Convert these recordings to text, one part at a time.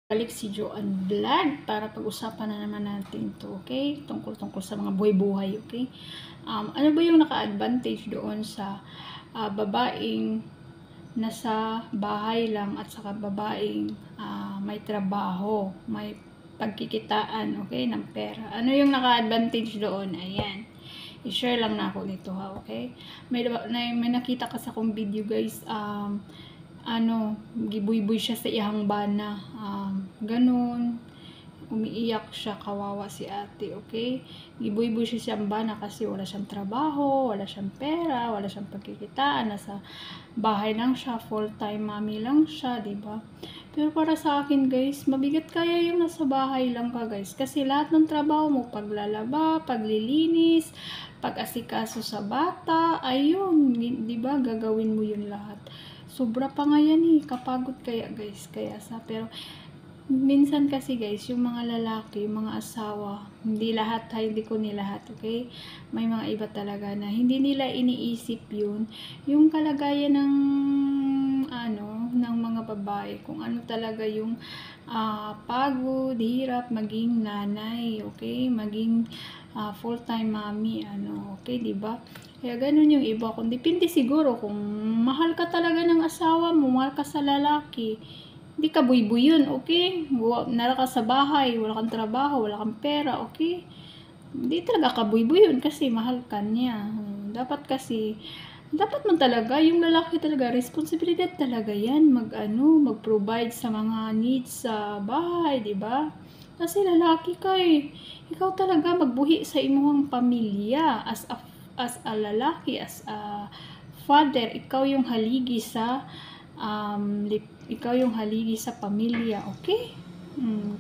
Balik si Joanne Vlog para pag-usapan na naman natin to, okay? Tungkol sa mga buhay-buhay, okay? Ano ba yung naka-advantage doon sa babaeng nasa bahay lang at saka babaeng may trabaho, may pagkikitaan, okay, ng pera. Ano yung naka-advantage doon? Ayan. I-share lang na ako nito, ha, okay? May nakita kasi akong video, guys. Gibuy-buy siya sa iyang bana. Ganun. Umiiyak siya, kawawa si ate, okay? Gibuy-buy siya sa iyang bana kasi wala siyang trabaho, wala siyang pera, wala siyang pagkikitaan, nasa bahay lang siya, full-time mommy lang siya, diba? Pero para sa akin, guys, mabigat kaya yung nasa bahay lang ka, guys. Kasi lahat ng trabaho mo, paglalaba, paglilinis, pag-asikaso sa bata, ayun, diba? Gagawin mo yun lahat. Sobra pa nga yan eh, kapagod kaya, guys. Pero minsan kasi, guys, yung mga lalaki, yung mga asawa, hindi ko nilahat, okay? May mga iba talaga na hindi nila iniisip yun, yung kalagayan ng mga babae, kung ano talaga yung pagod, hirap maging nanay, okay? Maging full-time mommy, okay, diba? Kaya ganun yung iba. Kung depende siguro kung mahal ka talaga ng asawa mo, mahal ka sa lalaki, hindi ka buy-buy yun, okay? Nara ka sa bahay, wala kang trabaho, wala kang pera, okay? Hindi talaga ka buy-buy yun kasi mahal ka niya. Dapat man talaga, yung lalaki talaga, responsibilidad talaga yan, mag-provide sa mga needs sa bahay, diba? Kasi lalaki ka eh. Ikaw talaga magbuhi sa imuhang pamilya as a lalaki, as a father. Ikaw yung haligi sa pamilya, okay?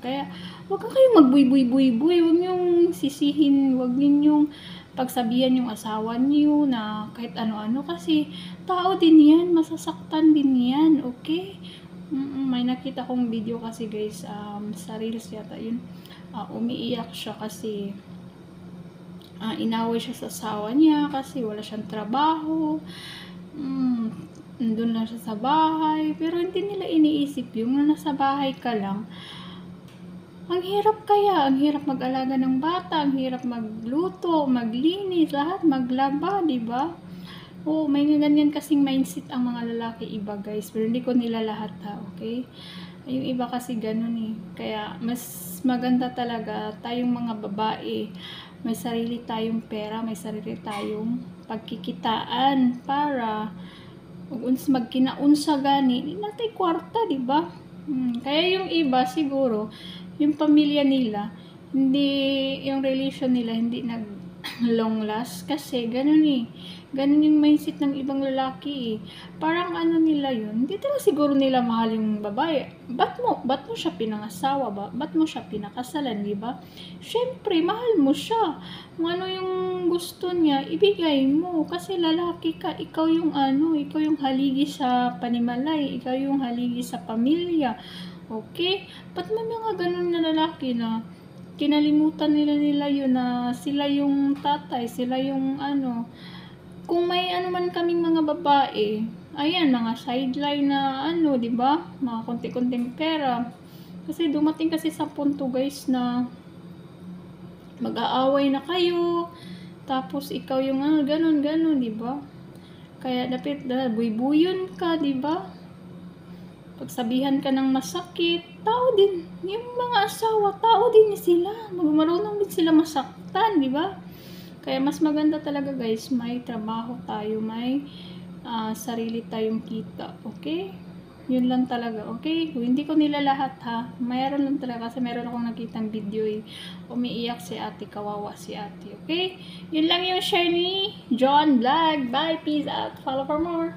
Kaya wag ka kayong magbuy-buy-buy-buy, wag niyong sisihin, wag ninyong pagsabihan yung asawa niyo na kahit ano-ano kasi tao din yan, masasaktan din yan, okay? May nakita kong video kasi, guys, sa reels yata yun. Umiiyak siya kasi inaway siya sa asawa niya kasi wala siyang trabaho. Nandun lang siya sa bahay, pero hindi nila iniisip yung nasa bahay ka lang. Ang hirap mag-alaga ng bata, ang hirap magluto, maglinis, lahat, maglaba, diba? Oo, may ganyan kasing mindset ang mga lalaki iba, guys, pero hindi ko nila lahat, ha, okay? Yung iba kasi ganun eh. Kaya mas maganda talaga tayong mga babae, may sarili tayong pera, may sarili tayong pagkikitaan para magkinaunsa gani, natay kwarta, diba? Kaya yung iba siguro, yung pamilya nila, yung relation nila hindi nag long last kasi ganun eh. Ganun yung mindset ng ibang lalaki eh. Parang nila yun, hindi talaga siguro nila mahal yung babae. Ba't mo siya pinangasawa ba? Ba't mo siya pinakasalan, di ba? Syempre, mahal mo siya. Kung ano yung gusto niya, ibigay mo. Kasi lalaki ka, ikaw yung haligi sa panimalay, ikaw yung haligi sa pamilya. Okay? Ba't may mga ganun na lalaki na kinalimutan nila yun na sila yung tatay, sila yung kung may man kaming mga babae, ayan, mga sideline na di ba? Mga konti-konting pera. Kasi dumating kasi sa punto, guys, na mag-aaway na kayo. Tapos ikaw yung ganun, di ba? Kaya dapat buy-buyon ka, di ba? Pagsabihan ka ng masakit, tao din. Yung mga asawa, tao din sila. Marunong din sila masaktan, di ba? Kaya mas maganda talaga, guys, may trabaho tayo, may sarili tayong kita, okay? Yun lang talaga, okay? Hindi ko nila lahat, ha? Mayroon lang talaga kasi meron akong nakitang video eh. Umiiyak si ate, kawawa si ate, okay? Yun lang yung share ni Joanne Vlog. Bye, peace out. Follow for more.